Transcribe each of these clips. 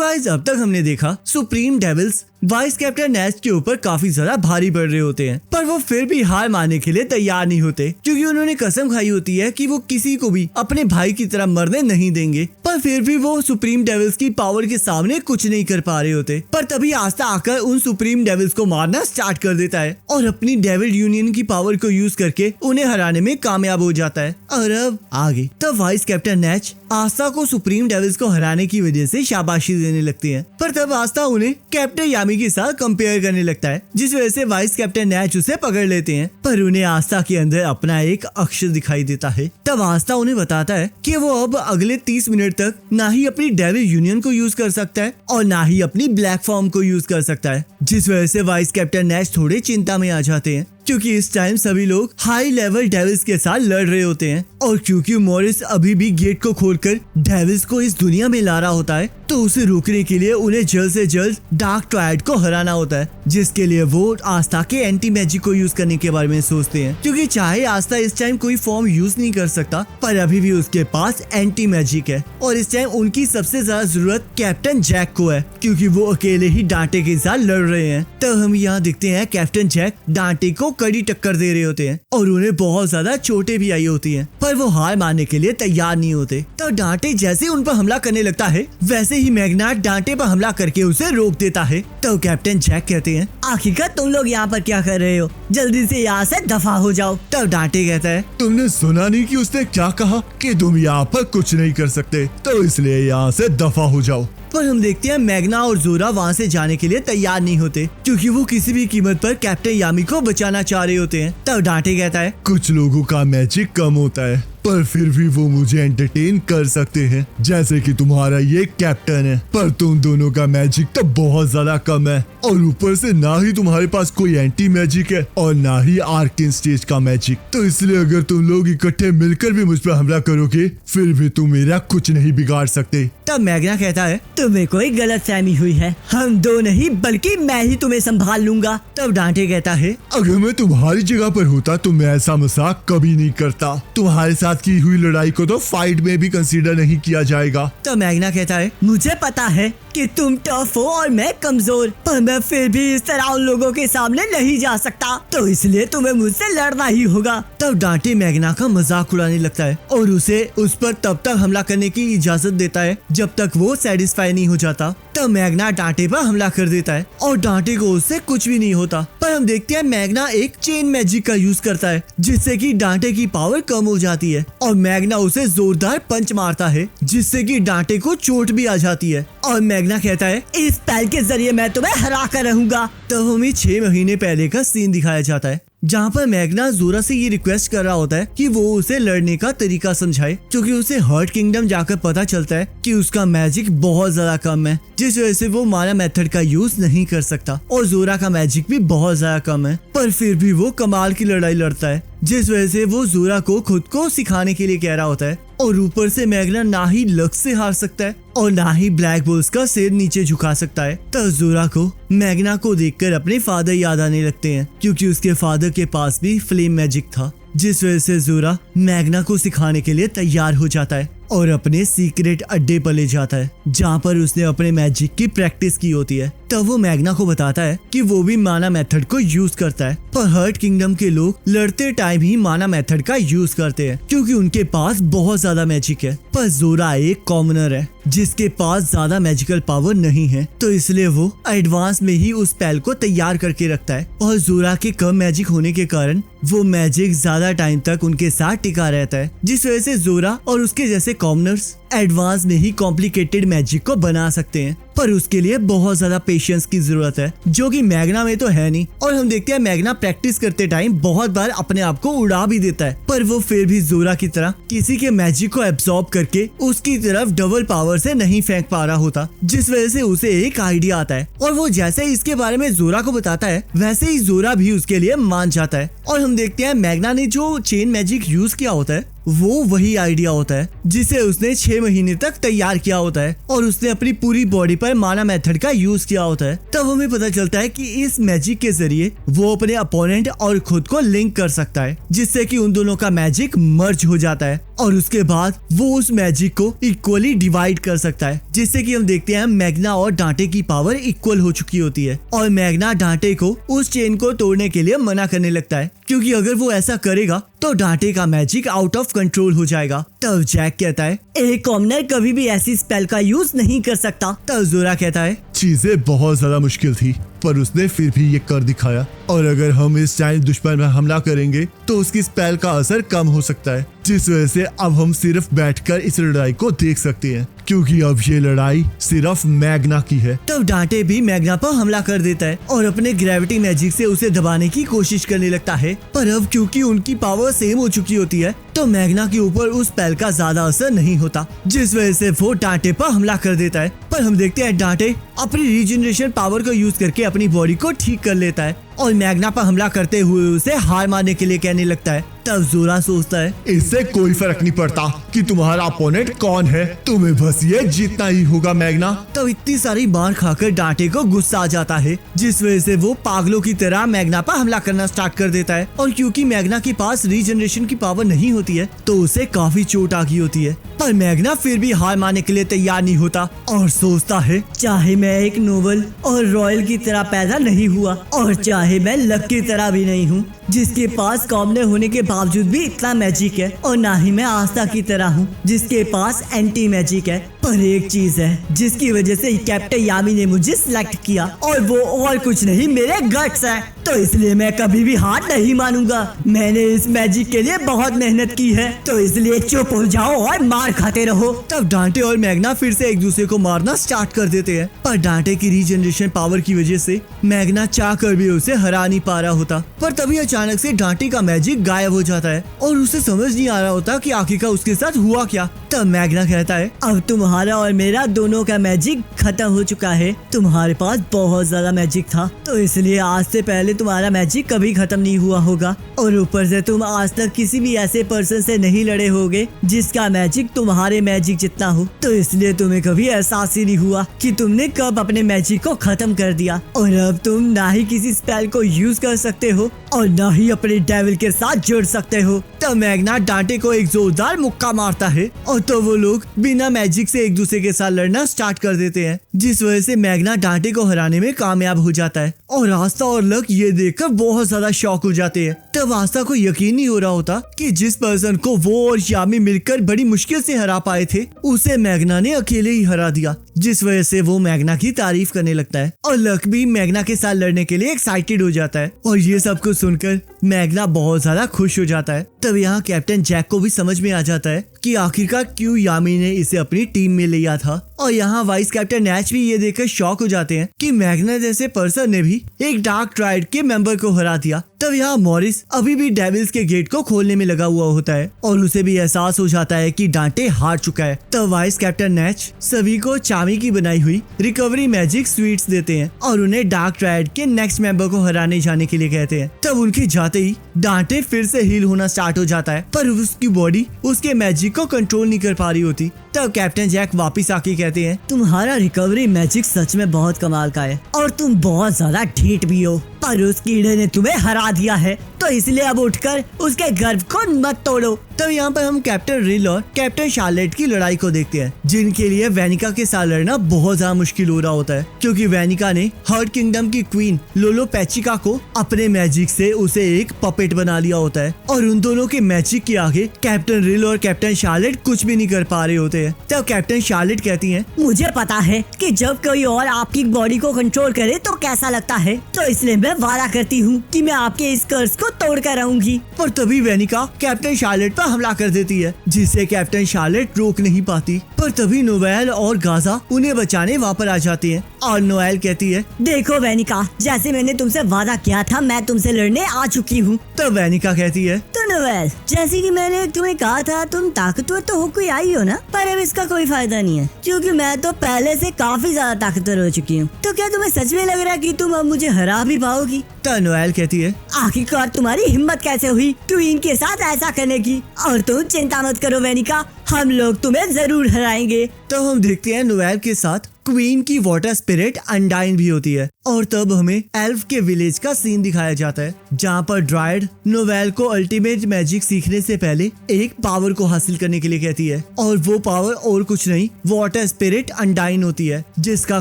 Guys अब तक हमने देखा supreme devils vice captain nest के ऊपर काफी ज्यादा भारी पड़ रहे होते हैं, पर वो फिर भी हार मानने के लिए तैयार नहीं होते क्योंकि उन्होंने कसम खाई होती है कि वो किसी को भी अपने भाई की तरह मरने नहीं देंगे। पर फिर भी वो सुप्रीम डेविल्स की पावर के सामने कुछ नहीं कर पा रहे होते। पर तभी आस्था आकर उन सुप्रीम डेविल्स को मारना स्टार्ट कर देता है और अपनी डेविल यूनियन की पावर को यूज करके उन्हें हराने में कामयाब हो जाता है। और अब आगे तब वाइस कैप्टन नेच आस्था को सुप्रीम डेविल्स को हराने की वजह से शाबाशी देने लगती है, पर तब आस्था उन्हें कैप्टन यामी के साथ कंपेयर करने लगता है, जिस वजह से वाइस कैप्टन नेच उसे पकड़ लेते हैं। पर उन्हें आस्था के अंदर अपना एक अक्षर दिखाई देता है। तब आस्था उन्हें बताता है कि वो अब अगले 30 मिनट तक ना ही अपनी डेविल यूनियन को यूज कर सकता है और ना ही अपनी ब्लैक फॉर्म को यूज कर सकता है, जिस वजह से वाइस कैप्टन नेच थोड़े चिंता में आ जाते हैं क्योंकि इस टाइम सभी लोग हाई लेवल डेविल्स के साथ लड़ रहे होते हैं। और क्योंकि मॉरिस अभी भी गेट को खोलकर डेविल्स को इस दुनिया में ला रहा होता है, तो उसे रोकने के लिए उन्हें जल्द से जल्द डार्क ट्रायड को हराना होता है, जिसके लिए वो आस्था के एंटी मैजिक को यूज करने के बारे में सोचते हैं। क्योंकि चाहे आस्था इस टाइम कोई फॉर्म यूज नहीं कर सकता, पर अभी भी उसके पास एंटी मैजिक है और इस टाइम उनकी सबसे ज्यादा जरूरत कैप्टन जैक को है, क्योंकि वो अकेले ही डांटे के साथ लड़ रहे हैं। तब हम यहाँ देखते हैं कैप्टन जैक डांटे को कड़ी टक्कर दे रहे होते हैं और उन्हें बहुत ज्यादा चोटें भी आई होती हैं, पर वो हार मानने के लिए तैयार नहीं होते। तो डांटे जैसे उन पर हमला करने लगता है, वैसे ही मैग्नाट डांटे पर हमला करके उसे रोक देता है। तो कैप्टन जैक कहते हैं, आखिरकार तुम लोग यहाँ पर क्या कर रहे हो, जल्दी से यहाँ से दफा हो जाओ। तब डांटे कहता है, तुमने सुना नहीं कि उसने क्या कहा कि तुम यहाँ पर कुछ नहीं कर सकते, तो इसलिए यहाँ से दफा हो जाओ। पर हम देखते हैं मैग्ना और जोरा वहाँ से जाने के लिए तैयार नहीं होते क्योंकि वो किसी भी कीमत पर कैप्टन यामी को बचाना चाह रहे होते हैं। तब डांटे कहता है, कुछ लोगों का मैजिक कम होता है, पर फिर भी वो मुझे एंटरटेन कर सकते हैं, जैसे कि तुम्हारा ये कैप्टन है। पर तुम दोनों का मैजिक तो बहुत ज्यादा कम है और ऊपर से ना ही तुम्हारे पास कोई एंटी मैजिक है और ना ही आर्केन स्टेज का मैजिक। तो इसलिए अगर तुम लोग इकट्ठे मिलकर भी मुझ पर हमला करोगे, फिर भी तुम मेरा कुछ नहीं बिगाड़ सकते। तब मैग्ना कहता है, तुम्हें कोई गलतफहमी हुई है, हम दो नहीं बल्कि मैं ही तुम्हें संभाल लूंगा। तब डांटे कहता है, अगर मैं तुम्हारी जगह पर होता तो मैं ऐसा मजाक कभी नहीं करता। तुम्हारे साथ की हुई लड़ाई को तो फाइट में भी कंसीडर नहीं किया जाएगा। तो मैग्ना कहता है, मुझे पता है कि तुम टफ हो और मैं कमजोर, पर मैं फिर भी इस तरह उन लोगों के सामने नहीं जा सकता, तो इसलिए तुम्हें मुझसे लड़ना ही होगा। तब डांटे मैग्ना का मजाक उड़ाने लगता है और उसे उस पर तब तक हमला करने की इजाजत देता है जब तक वो सेटिस्फाई नहीं हो जाता। तब मैग्ना डांटे पर हमला कर देता है और डांटे को उससे कुछ भी नहीं होता। पर हम देखते हैं मैग्ना एक चेन मैजिक का यूज करता है, जिससे कि डांटे की पावर कम हो जाती है और मैग्ना उसे जोरदार पंच मारता है, जिससे कि डांटे को चोट भी आ जाती है। और मैग्ना कहता है, इस स्पेल के जरिए मैं तुम्हें हरा कर रहूंगा। तब हमें 6 महीने पहले का सीन दिखाया जाता है, जहाँ पर मैग्ना जोरा से ये रिक्वेस्ट कर रहा होता है कि वो उसे लड़ने का तरीका समझाए, क्योंकि उसे हर्ट किंगडम जाकर पता चलता है कि उसका मैजिक बहुत ज्यादा कम है, जिस वजह से वो माना मेथड का यूज नहीं कर सकता और जोरा का मैजिक भी बहुत ज्यादा कम है। पर फिर भी वो कमाल की लड़ाई लड़ता है, जिस वजह से वो जोरा को खुद को सिखाने के लिए कह रहा होता है। और ऊपर से मैग्ना ना ही लक से हार सकता है और ना ही ब्लैक बुल्स का सिर नीचे झुका सकता है। तब जोरा को मैग्ना को देखकर अपने फादर याद आने लगते हैं, क्योंकि उसके फादर के पास भी फ्लेम मैजिक था, जिस वजह से जोरा मैग्ना को सिखाने के लिए तैयार हो जाता है और अपने सीक्रेट अड्डे पर ले जाता है, जहाँ पर उसने अपने मैजिक की प्रैक्टिस की होती है। तब वो मैग्ना को बताता है कि वो भी माना मेथड को यूज करता है, पर हर्ट किंगडम के लोग लड़ते टाइम ही माना मेथड का यूज करते हैं, क्योंकि उनके पास बहुत ज्यादा मैजिक है। पर जोरा एक कॉमनर है जिसके पास ज्यादा मैजिकल पावर नहीं है, तो इसलिए वो एडवांस में ही उस स्पेल को तैयार करके रखता है। और जोरा के कम मैजिक होने के कारण वो मैजिक ज्यादा टाइम तक उनके साथ टिका रहता है, जिस वजह से जोरा और उसके जैसे कॉमनर्स एडवांस में ही कॉम्प्लिकेटेड मैजिक को बना सकते हैं। पर उसके लिए बहुत ज्यादा पेशेंस की जरूरत है, जो कि मैग्ना में तो है नहीं। और हम देखते हैं मैग्ना प्रैक्टिस करते टाइम बहुत बार अपने आप को उड़ा भी देता है, पर वो फिर भी जोरा की तरह किसी के मैजिक को एब्सॉर्ब करके उसकी तरफ डबल पावर से नहीं फेंक पा रहा होता, जिस वजह से उसे एक आइडिया आता है और वो जैसे इसके बारे में जोरा को बताता है, वैसे ही जोरा भी उसके लिए मान जाता है। और हम देखते हैं मैग्ना ने जो चेन मैजिक यूज किया होता है वो वही आइडिया होता है जिसे उसने 6 महीने तक तैयार किया होता है और उसने अपनी पूरी बॉडी पर माना मेथड का यूज किया होता है। तब हमें पता चलता है कि इस मैजिक के जरिए वो अपने अपोनेंट और खुद को लिंक कर सकता है, जिससे कि उन दोनों का मैजिक मर्ज हो जाता है और उसके बाद वो उस मैजिक को इक्वली डिवाइड कर सकता है, जिससे कि हम देखते हैं मैग्ना और डांटे की पावर इक्वल हो चुकी होती है और मैग्ना डांटे को उस चेन को तोड़ने के लिए मना करने लगता है, क्योंकि अगर वो ऐसा करेगा तो डांटे का मैजिक आउट ऑफ कंट्रोल हो जाएगा। तब जैक कहता है एक कॉमनर कभी भी ऐसी स्पेल का यूज नहीं कर सकता। तब जोरा कहता है चीजें बहुत ज्यादा मुश्किल थी, पर उसने फिर भी ये कर दिखाया, और अगर हम इस जायंट दुश्मन में हमला करेंगे तो उसकी स्पेल का असर कम हो सकता है, जिस वजह से अब हम सिर्फ बैठकर इस लड़ाई को देख सकते हैं, क्योंकि अब ये लड़ाई सिर्फ मैग्ना की है। तब डांटे भी मैग्ना पर हमला कर देता है और अपने ग्रेविटी मैजिक से उसे दबाने की कोशिश करने लगता है, पर अब क्योंकि उनकी पावर सेम हो चुकी होती है तो मैग्ना के ऊपर उस स्पेल का ज्यादा असर नहीं होता, जिस वजह से वो डांटे पर हमला कर देता है। पर हम देखते हैं डांटे अपनी रीजनरेशन पावर को यूज करके अपनी बॉडी को ठीक कर लेता है और मैग्ना पर हमला करते हुए उसे हार मारने के लिए कहने लगता है। तब जोरा सोचता है इससे कोई फर्क नहीं पड़ता कि तुम्हारा अपोनेंट कौन है, तुम्हें बस ये जीतना ही होगा मैग्ना। तब इतनी सारी मार खाकर डांटे को गुस्सा आ जाता है, जिस वजह से वो पागलों की तरह मैग्ना पर हमला करना स्टार्ट कर देता है, और क्योंकि मैग्ना के पास रीजनरेशन की पावर नहीं होती है तो उसे काफी चोट आ गई होती है, पर मैग्ना फिर भी हार मानने के लिए तैयार नहीं होता और सोचता है चाहे मैं एक नोबल और रॉयल की तरह पैदा नहीं हुआ और चाहे मैं लक की तरह भी नहीं हूँ जिसके पास कॉमनर होने के बावजूद भी इतना मैजिक है, और ना ही मैं आस्था की तरह हूँ जिसके पास एंटी मैजिक है, पर एक चीज है जिसकी वजह से कैप्टन यामी ने मुझे सिलेक्ट किया और वो और कुछ नहीं मेरे गट्स है, तो इसलिए मैं कभी भी हार नहीं मानूंगा। मैंने इस मैजिक के लिए बहुत मेहनत की है, तो इसलिए चुप हो जाओ और मार खाते रहो। तब डांटे और मैग्ना फिर से एक दूसरे को मारना स्टार्ट कर देते हैं, पर डांटे की रीजनरेशन पावर की वजह से मैग्ना चाह कर भी उसे हरा नहीं पा रहा होता। पर तभी अचानक से डांटे का मैजिक गायब हो जाता है और उसे समझ नहीं आ रहा होता कि आखिरकार उसके साथ हुआ क्या। तब मैग्ना कहता है अब तुम्हारा और मेरा दोनों का मैजिक खत्म हो चुका है। तुम्हारे पास बहुत ज्यादा मैजिक था, तो इसलिए आज से पहले तुम्हारा मैजिक कभी खत्म नहीं हुआ होगा, और ऊपर से तुम आज तक किसी भी ऐसे पर्सन से नहीं लड़े होगे जिसका मैजिक तुम्हारे मैजिक जितना हो, तो इसलिए तुम्हें कभी एहसास ही नहीं हुआ कि तुमने कब अपने मैजिक को खत्म कर दिया, और अब तुम ना ही किसी स्पेल को यूज कर सकते हो और ना ही अपने डेविल के साथ जुड़ सकते हो। तब मैग्ना डांटे को एक जोरदार मुक्का मारता है और तो वो लोग बिना मैजिक से एक दूसरे के साथ लड़ना स्टार्ट कर देते हैं, जिस वजह से मैग्ना डांटे को हराने में कामयाब हो जाता है, और आस्था और लक ये देखकर बहुत ज्यादा शॉक हो जाते हैं। तब आस्था को यकीन नहीं हो रहा होता कि जिस पर्सन को वो और यामी मिलकर बड़ी मुश्किल से हरा पाए थे उसे मैग्ना ने अकेले ही हरा दिया, जिस वजह से वो मैग्ना की तारीफ करने लगता है, और लक भी मैग्ना के साथ लड़ने के लिए एक्साइटेड हो जाता है, और ये सब कुछ सुनकर मैग्ना बहुत ज्यादा खुश हो जाता है। तब यहाँ कैप्टन जैक को भी समझ में आ जाता है कि आखिरकार क्यों यामी ने इसे अपनी टीम में लिया था, और यहाँ वाइस कैप्टन नैच भी ये देखकर शॉक हो जाते हैं कि मैग्ना जैसे पर्सन ने भी एक डार्क ट्राइड के मेंबर को हरा दिया। तब यहाँ मॉरिस अभी भी डेविल्स के गेट को खोलने में लगा हुआ होता है और उसे भी एहसास हो जाता है कि डांटे हार चुका है। तब वाइस कैप्टन नैच सभी को चामी की बनाई हुई रिकवरी मैजिक स्वीट्स देते हैं और उन्हें डार्क ट्राइड के नेक्स्ट मेंबर को हराने जाने के लिए कहते हैं। तब उनके जाते ही डांटे फिर से हील होना स्टार्ट हो जाता है, पर उसकी बॉडी उसके मैजिक को कंट्रोल नहीं कर पा रही होती। तब कैप्टन जैक वापिस आके कहते हैं तुम्हारा रिकवरी मैजिक सच में बहुत कमाल का है और तुम बहुत ज्यादा ढीठ भी हो, पर उस कीड़े ने तुम्हें हरा दिया है, तो इसलिए अब उठकर उसके गर्व को मत तोड़ो। तब यहाँ पर हम कैप्टन रिल और कैप्टन शार्लेट की लड़ाई को देखते हैं, जिनके लिए वेनिका के साथ लड़ना बहुत ज्यादा मुश्किल हो रहा होता है, क्योंकि वेनिका ने हर्ट किंगडम की क्वीन लोलो पैचिका को अपने मैजिक से उसे एक पपेट बना लिया होता है, और उन दोनों के मैजिक के आगे कैप्टन रिल और कैप्टन शार्लेट कुछ भी नहीं कर पा रहे होते हैं। तब कैप्टन शार्लेट कहती है मुझे पता है कि जब कोई और आपकी बॉडी को कंट्रोल करे तो कैसा लगता है, तो इसलिए मैं वादा करती हूँ कि मैं आपके इस कर्ज को तोड़ कर रहूंगी। पर तभी वेनिका कैप्टन शार्लेट पर हमला कर देती है, जिसे कैप्टन शार्लेट रोक नहीं पाती। पर तभी नोएल और गाजा उन्हें बचाने वापस आ जाती हैं, और नोएल कहती है देखो वेनिका, जैसे मैंने तुमसे वादा किया था मैं तुमसे लड़ने आ चुकी हूँ। तो वेनिका कहती है तो नोएल, जैसे कि मैंने तुम्हें कहा था तुम ताकतवर तो हो कोई आई हो ना, पर अब इसका कोई फायदा नहीं है क्योंकि मैं तो पहले से काफी ज्यादा ताकतवर हो चुकी हूँ। तो क्या तुम्हें सच में लग रहा है कि तुम अब मुझे हरा भी पाओगी? तो नोएल कहती है आखिरकार तुम्हारी हिम्मत कैसे हुई क्वीन के साथ ऐसा करने की? और तुम चिंता मत करो वेनिका, हम लोग तुम्हें जरूर हराएंगे। तब हम देखते हैं नोएल के साथ क्वीन की वाटर स्पिरिट अनडाइन भी होती है और तब हमें एल्फ के विलेज का सीन दिखाया जाता है जहाँ पर ड्राइड नोवेल को अल्टीमेट मैजिक सीखने से पहले एक पावर को हासिल करने के लिए कहती है और वो पावर और कुछ नहीं वाटर स्पिरिट अनडाइन होती है जिसका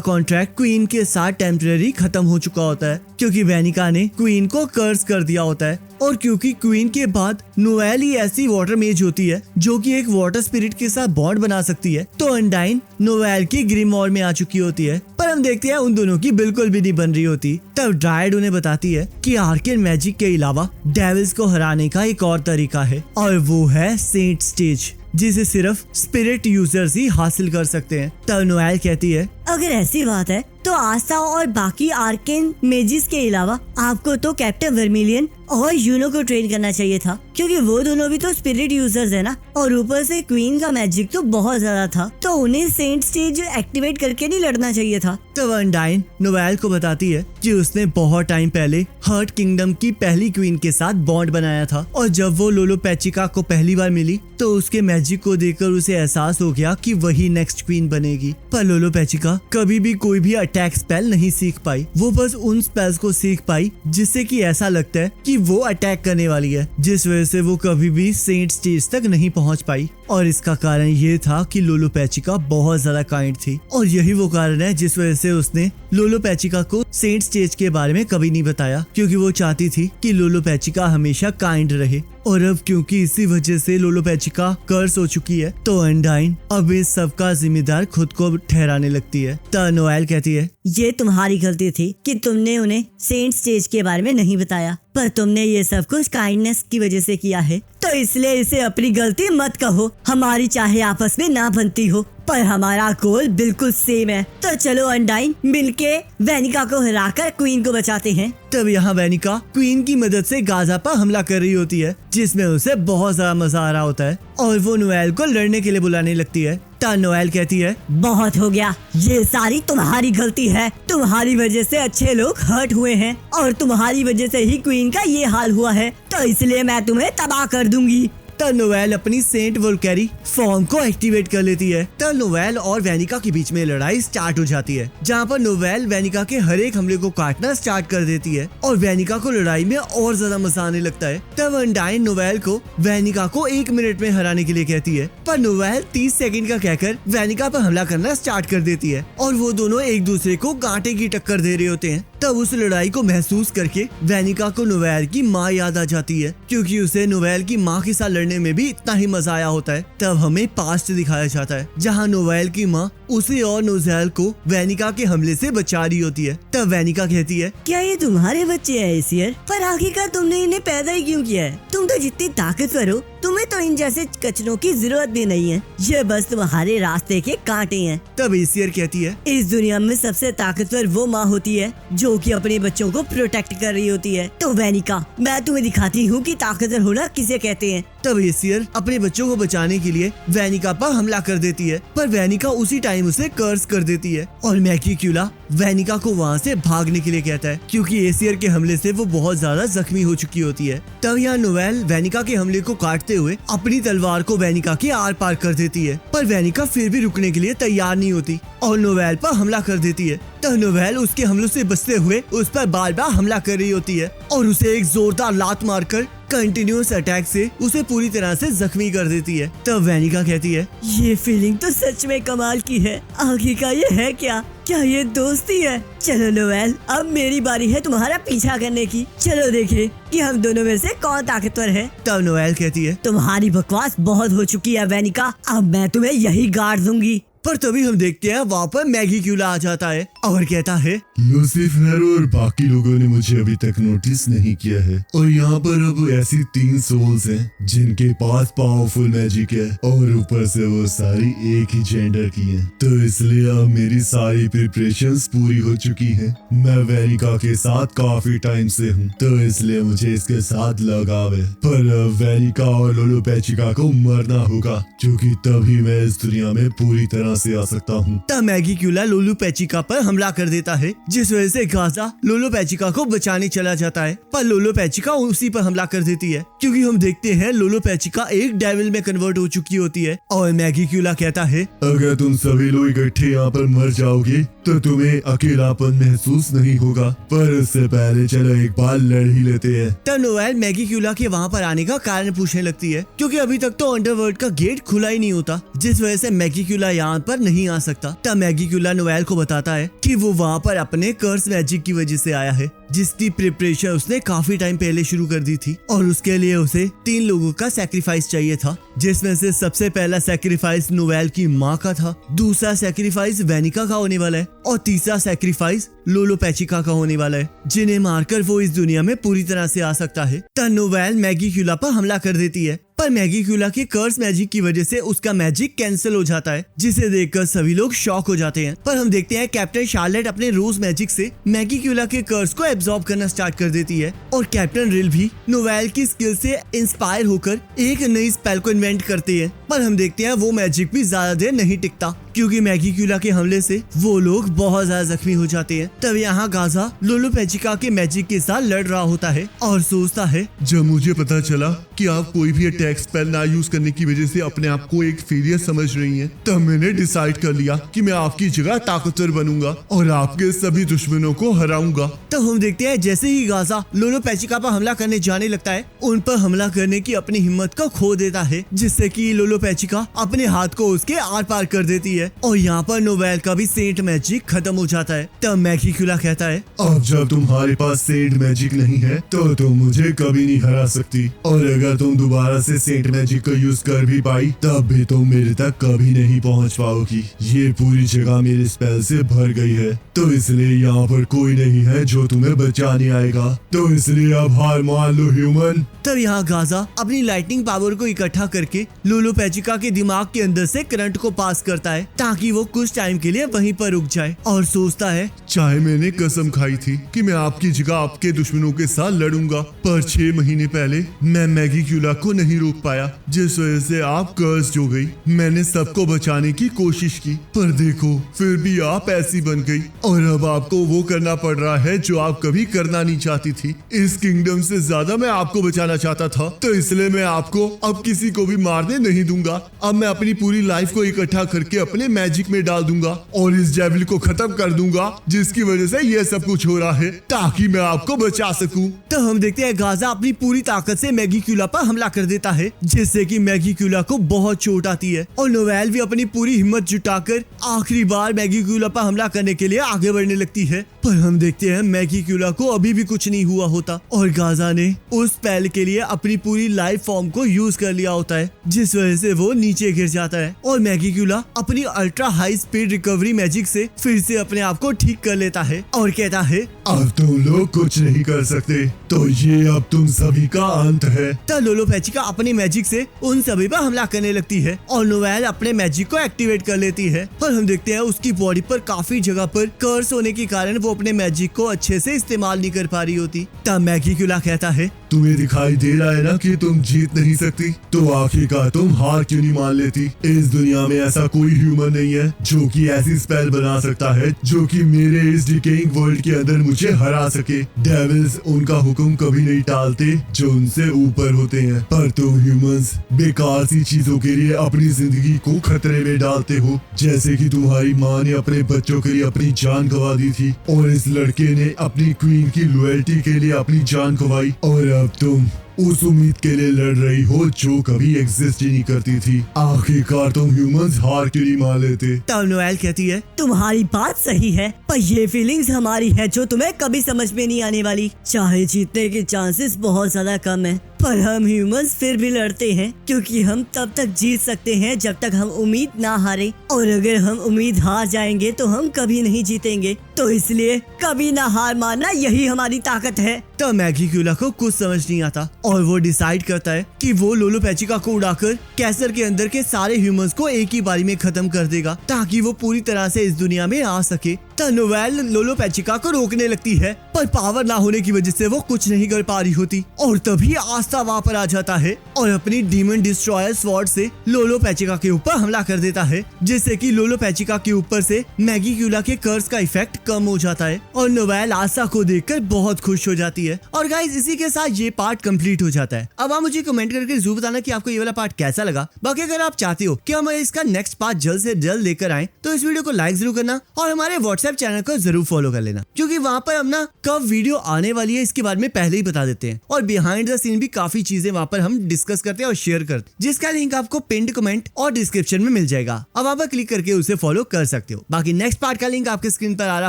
कॉन्ट्रैक्ट क्वीन के साथ टेम्पररी खत्म हो चुका होता है क्योंकि वेनिका ने क्वीन को कर्स कर दिया होता है और क्योंकि क्वीन के बाद नोएल ही ऐसी वाटर मेज होती है जो कि एक वाटर स्पिरिट के साथ बॉन्ड बना सकती है तो अनडाइन नोएल की ग्रिमवॉर में आ चुकी होती है। पर हम देखते हैं उन दोनों की बिल्कुल भी नहीं बन रही होती। तब ड्राइड उन्हें बताती है कि आर्केन मैजिक के अलावा डेविल्स को हराने का एक और तरीका है और वो है सेंट स्टेज जिसे सिर्फ स्पिरिट यूजर्स ही हासिल कर सकते हैं। तब नोएल कहती है अगर ऐसी बात है तो आस्था और बाकी आर्केन मेजिस के अलावा आपको तो कैप्टन वर्मिलियन और यूनो को ट्रेन करना चाहिए था क्योंकि वो दोनों भी तो स्पिरिट यूजर्स है ना और ऊपर से क्वीन का मैजिक तो बहुत ज्यादा था तो उन्हें सेंट स्टेज एक्टिवेट करके नहीं लड़ना चाहिए था। तब अनडाइन नोएल को बताती है कि उसने बहुत टाइम पहले हर्ट किंगडम की पहली क्वीन के साथ बॉन्ड बनाया था और जब वो लोलो पैचिका को पहली बार मिली तो उसके मैजिक को देखकर उसे एहसास हो गया कि वही नेक्स्ट क्वीन बनेगी। पर लोलो पैचिका कभी भी कोई भी अटैक स्पेल नहीं सीख पाई, वो बस उन स्पेल्स को सीख पाई जिससे कि ऐसा लगता है कि वो अटैक करने वाली है, जिस वजह से वो कभी भी सेंट स्टेज तक नहीं पहुंच पाई। और इसका कारण ये था कि लोलो पैचिका बहुत ज्यादा काइंड थी और यही वो कारण है जिस वजह से उसने लोलो पैचिका को सेंट स्टेज के बारे में कभी नहीं बताया क्योंकि वो चाहती थी कि लोलो पैचिका हमेशा काइंड रहे। और अब क्योंकि इसी वजह से लोलो पैचिका कर्स हो चुकी है तो अनडाइन अब इस सब का जिम्मेदार खुद को ठहराने लगती है। तो नोएल कहती है ये तुम्हारी गलती थी कि तुमने उन्हें सेंट स्टेज के बारे में नहीं बताया पर तुमने ये सब कुछ काइंडनेस की वजह से किया है तो इसलिए इसे अपनी गलती मत कहो। हमारी चाहे आपस में ना बनती हो पर हमारा गोल बिल्कुल सेम है। तो चलो अनडाइन मिलके वेनिका को हराकर क्वीन को बचाते हैं। तब यहाँ वेनिका क्वीन की मदद से गाजा पर हमला कर रही होती है जिसमें उसे बहुत ज्यादा मजा आ रहा होता है और वो नोएल को लड़ने के लिए बुलाने लगती है। तो नोएल कहती है बहुत हो गया, ये सारी तुम्हारी गलती है। तुम्हारी वजह से अच्छे लोग हर्ट हुए हैं और तुम्हारी वजह से ही क्वीन का ये हाल हुआ है तो इसलिए मैं तुम्हें तबाह कर दूंगी। तब नोएल अपनी सेंट वोल्कैरी फॉर्म को एक्टिवेट कर लेती है। तब नोएल और वेनिका के बीच में लड़ाई स्टार्ट हो जाती है जहाँ पर नोएल वेनिका के हर एक हमले को काटना स्टार्ट कर देती है और वेनिका को लड़ाई में और ज्यादा मजा आने लगता है। तब अनडाइन नोएल को वेनिका को 1 मिनट में हराने के लिए कहती है पर नोएल 30 सेकंड का कहकर वेनिका पर हमला करना स्टार्ट कर देती है और वो दोनों एक दूसरे को कांटे की टक्कर दे रहे होते हैं। तब उस लड़ाई को महसूस करके वेनिका को नोएल की माँ याद आ जाती है क्योंकि उसे नोएल की माँ के साथ लड़ने में भी इतना ही मजा आया होता है। तब हमें पास्ट दिखाया जाता है जहाँ नोएल की माँ उसे और नोजेल को वेनिका के हमले से बचा रही होती है। तब वेनिका कहती है क्या ये तुम्हारे बच्चे हैं एसियर? पर आखिरकार तुमने इन्हें पैदा ही क्यों किया है? तुम तो जितनी ताकतवर हो तुम्हें तो इन जैसे कचरों की जरूरत भी नहीं है, ये बस तुम्हारे रास्ते के कांटे हैं। तब एसियर कहती है इस दुनिया में सबसे ताकतवर वो माँ होती है जो कि अपने बच्चों को प्रोटेक्ट कर रही होती है। तो वेनिका मैं तुम्हें दिखाती हूँ कि ताकतवर होना किसे कहते हैं। तब एसियर अपने बच्चों को बचाने के लिए वेनिका पर हमला कर देती है पर वेनिका उसी टाइम उसे कर्स कर देती है और मैगीक्यूला वेनिका को वहाँ से भागने के लिए कहता है क्योंकि एसियर के हमले से वो बहुत ज्यादा जख्मी हो चुकी होती है। तब यहाँ नोएल वेनिका के हमले को काटते हुए अपनी तलवार को वेनिका के आर पार कर देती है पर वेनिका फिर भी रुकने के लिए तैयार नहीं होती और नोएल पर हमला कर देती है। तब नोएल उसके हमलों से बचते हुए उस पर बार बार हमला कर रही होती है और उसे एक जोरदार लात मारकर कंटिन्यूअस अटैक से उसे पूरी तरह से जख्मी कर देती है। तब वेनिका कहती है ये फीलिंग तो सच में कमाल की है, आखिरकार ये है क्या ये दोस्ती है? चलो नोएल अब मेरी बारी है तुम्हारा पीछा करने की, चलो देखें कि हम दोनों में से कौन ताकतवर है। तब नोएल कहती है तुम्हारी बकवास बहुत हो चुकी है वेनिका, अब मैं तुम्हें यही गाड़ दूंगी। पर तभी हम देखते हैं वहाँ पर मैगीक्यूला आ जाता है और कहता है लूसीफर और बाकी लोगों ने मुझे अभी तक नोटिस नहीं किया है और यहाँ पर अब ऐसी 3 सोल्स हैं जिनके पास पावरफुल मैजिक है और ऊपर से वो सारी एक ही जेंडर की हैं। तो इसलिए अब मेरी सारी प्रिपरेशंस पूरी हो चुकी हैं। मैं वेनिका के साथ काफी टाइम से हूँ तो इसलिए मुझे इसके साथ लगाव है। पर वेनिका और लोलो पैचिका को मरना होगा क्योंकि तभी मैं इस दुनिया में पूरी तरह से आ सकता हूँ। तब मैगीक्यूला लोलो पैचिका पर हमला कर देता है, जिस वजह से गाजा लोलो पैचिका को बचाने चला जाता है, पर लोलो पैचिका उसी पर हमला कर देती है, क्योंकि हम देखते हैं लोलो पैचिका एक डेविल में कन्वर्ट हो चुकी होती है। और मैगी क्यूला कहता है, अगर तुम सभी लोग इकट्ठे यहाँ पर मर जाओगे तो तुम्हें अकेलापन महसूस नहीं होगा, पर उससे पहले चलो एक बार लड़ ही लेते हैं। तब नोवेल मैगी क्यूला के वहाँ पर आने का कारण पूछने लगती है, क्योंकि अभी तक तो अंडरवर्ल्ड का गेट खुला ही नहीं होता, जिस वजह से मैगी क्यूला यहाँ पर नहीं आ सकता। तब मैगी क्यूला नोवेल को बताता है कि वो वहाँ पर अपने कर्स मैजिक की वजह से आया है, जिसकी प्रिपरेशन उसने काफी टाइम पहले शुरू कर दी थी, और उसके लिए उसे 3 लोगों का सैक्रिफाइस चाहिए था, जिसमें से सबसे पहला सैक्रिफाइस नोवेल की माँ का था, दूसरा सैक्रिफाइस वेनिका का होने वाला है, और तीसरा सैक्रिफाइस लोलो पैचिका का होने वाला है, जिन्हें मारकर वो इस दुनिया में पूरी तरह से आ सकता है। तब नोवेल मैगी क्यूला पर हमला कर देती है, पर मैगी क्यूला के कर्स मैजिक की वजह से उसका मैजिक कैंसिल हो जाता है, जिसे देखकर सभी लोग शॉक हो जाते हैं। पर हम देखते हैं कैप्टन शार्लेट अपने रोज मैजिक से मैगी क्यूला के कर्स को एब्जॉर्ब करना स्टार्ट कर देती है, और कैप्टन रिल भी नोवेल की स्किल से इंस्पायर होकर एक नई स्पेल को इन्वेंट करते हैं। पर हम देखते हैं वो मैजिक भी ज्यादा देर नहीं टिकता, क्योंकि मैगी क्यूला के हमले से वो लोग बहुत ज्यादा जख्मी हो जाते हैं। तब यहाँ गाजा लोलो पैचिका के मैजिक के साथ लड़ रहा होता है और सोचता है, जब मुझे पता चला कि आप कोई भी अटैक स्पेल ना यूज करने की वजह से अपने आप को एक फेलियर समझ रही हैं, तब मैंने डिसाइड कर लिया कि मैं आपकी जगह ताकतवर बनूंगा और आपके सभी दुश्मनों को हराऊंगा। तो हम देखते हैं जैसे ही गाजा लोलो पैचिका पर हमला करने जाने लगता है, उन पर हमला करने की अपनी हिम्मत को खो देता है, जिससे कि लोलो पैचिका अपने हाथ को उसके आर पार कर देती है, और यहाँ पर नोवेल का भी सेंट मैजिक खत्म हो जाता है। तब मैगी क्यूला कहता है, अब जब तुम्हारे पास सेंट मैजिक नहीं है तो तुम मुझे कभी नहीं हरा सकती, और अगर तुम दोबारा से सेंट मैजिक को यूज कर भी पाई तब भी तुम मेरे तक कभी नहीं पहुंच पाओगी। ये पूरी जगह मेरे स्पेल से भर गई है, तो इसलिए यहाँ पर कोई नहीं है जो तुम्हें बचाने आएगा, तो इसलिए अब हार मान लो ह्यूमन। तब यहाँ गाजा अपनी लाइटनिंग पावर को इकट्ठा करके लोलो पैचिका के दिमाग के अंदर से करंट को पास करता है, ताकि वो कुछ टाइम के लिए वहीं पर रुक जाए, और सोचता है, चाहे मैंने कसम खाई थी कि मैं आपकी जगह आपके दुश्मनों के साथ लड़ूंगा, पर 6 महीने पहले मैं मैगी क्यूला को नहीं रोक पाया, जिस वजह से आप कर्स्ड हो गई। मैंने सबको बचाने की कोशिश की, पर देखो फिर भी आप ऐसी बन गई, और अब आपको वो करना पड़ रहा है जो आप कभी करना नहीं चाहती थी। इस किंगडम से ज्यादा मैं आपको बचाना चाहता था, तो इसलिए मैं आपको अब किसी को भी मारने नहीं दूंगा। अब मैं अपनी पूरी लाइफ को इकट्ठा करके अपने मैजिक में डाल दूंगा और इस डेविल को खत्म कर दूंगा, जिसकी वजह से ये सब कुछ हो रहा है, ताकि मैं आपको बचा सकूं। तो हम देखते हैं गाजा अपनी पूरी ताकत से मैगी क्यूला पर हमला कर देता है, जिससे कि मैगी क्यूला को बहुत चोट आती है, और नोवेल भी अपनी पूरी हिम्मत जुटाकर आखिरी बार मैगी क्यूला पर हमला करने के लिए आगे बढ़ने लगती है। पर हम देखते हैं मैगी क्यूला को अभी भी कुछ नहीं हुआ होता, और गाजा ने उस स्पेल के लिए अपनी पूरी लाइफ फॉर्म को यूज कर लिया होता है, जिस वजह से वो नीचे गिर जाता है, और मैगी क्यूला अपनी ultra high speed recovery magic से फिर से अपने आप को ठीक कर लेता है, और कहता है, अब तुम लोग कुछ नहीं कर सकते, तो ये अब तुम सभी का अंत है। तब लोलो पैचिका अपने मैजिक से उन सभी पर हमला करने लगती है, और नोवेल अपने मैजिक को एक्टिवेट कर लेती है। पर हम देखते हैं उसकी बॉडी पर काफी जगह पर कर्स होने के कारण वो अपने मैजिक को अच्छे से इस्तेमाल नहीं कर पा रही होती। तब मैगी क्यूला कहता है, तुम्हें दिखाई दे रहा है ना कि तुम जीत नहीं सकती, तो आखिरकार तुम हार क्यों नहीं मान लेती। इस दुनिया में ऐसा कोई ह्यूमन नहीं है जो कि ऐसी स्पेल बना सकता है जो कि मेरे इस डिकेइंग वर्ल्ड के अंदर मुझे हरा सके। डेविल्स उनका हुक्म कभी नहीं टालते जो उनसे ऊपर होते हैं, पर तुम ह्यूमंस बेकार सी चीजों के लिए अपनी जिंदगी को खतरे में डालते हो, जैसे कि तुम्हारी माँ ने अपने बच्चों के लिए अपनी जान गंवा दी थी, और इस लड़के ने अपनी क्वीन की लॉयल्टी के लिए अपनी जान गंवाई, और अब तुम उस उम्मीद के लिए लड़ रही हो जो कभी एग्जिस्ट ही नहीं करती थी। आखिरकार तुम ह्यूमंस हार क्यों नहीं मान लेते। तब नोएल कहती है, तुम्हारी बात सही है, पर ये फीलिंग्स हमारी है जो तुम्हें कभी समझ में नहीं आने वाली। चाहे जीतने के चांसेस बहुत ज्यादा कम है, पर हम ह्यूमंस फिर भी लड़ते हैं, क्योंकि हम तब तक जीत सकते हैं जब तक हम उम्मीद ना हारे, और अगर हम उम्मीद हार जाएंगे तो हम कभी नहीं जीतेंगे। तो इसलिए कभी ना हार मानना यही हमारी ताकत है। तब मैगी क्यूला को कुछ समझ नहीं आता, और वो डिसाइड करता है कि वो लोलो पैचिका को उड़ाकर कैसर के अंदर के सारे ह्यूमंस को एक ही बारी में खत्म कर देगा, ताकि वो पूरी तरह से इस दुनिया में आ सके। तब नोवेल लोलो पैचिका को रोकने लगती है, पर पावर ना होने की वजह से वो कुछ नहीं कर पा रही होती, और तभी रास्ता वहाँ पर आ जाता है और अपनी डीमन डिस्ट्रॉयर स्वॉर्ड से लोलो पैचिका के ऊपर हमला कर देता है, जिससे कि लोलो पैचिका के ऊपर से मैगी क्यूला के कर्स का इफेक्ट कम हो जाता है और नोवेल आशा को देखकर बहुत खुश हो जाती है। और गाइस इसी के साथ ये पार्ट कंप्लीट हो जाता है। अब आप मुझे कमेंट करके जरूर बताना कि आपको ये वाला पार्ट कैसा लगा। बाकी अगर आप चाहते हो कि हम इसका नेक्स्ट पार्ट जल्द से जल्द लेकर आए तो इस वीडियो को लाइक जरूर करना और हमारे व्हाट्सएप चैनल को जरूर फॉलो कर लेना, क्योंकि वहाँ पर हम ना कब वीडियो आने वाली है इसके बारे में पहले ही बता देते हैं और बिहाइंड द सीन भी काफी चीजें वहाँ पर हम डिस्कस करते हैं और शेयर करते हैं, जिसका लिंक आपको पिन्ड कमेंट और डिस्क्रिप्शन में मिल जाएगा। अब आप क्लिक करके उसे फॉलो कर सकते हो। बाकी नेक्स्ट पार्ट का लिंक आपके स्क्रीन पर आ रहा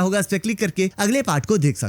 होगा, इस पर क्लिक करके अगले पार्ट को देख सकते हो।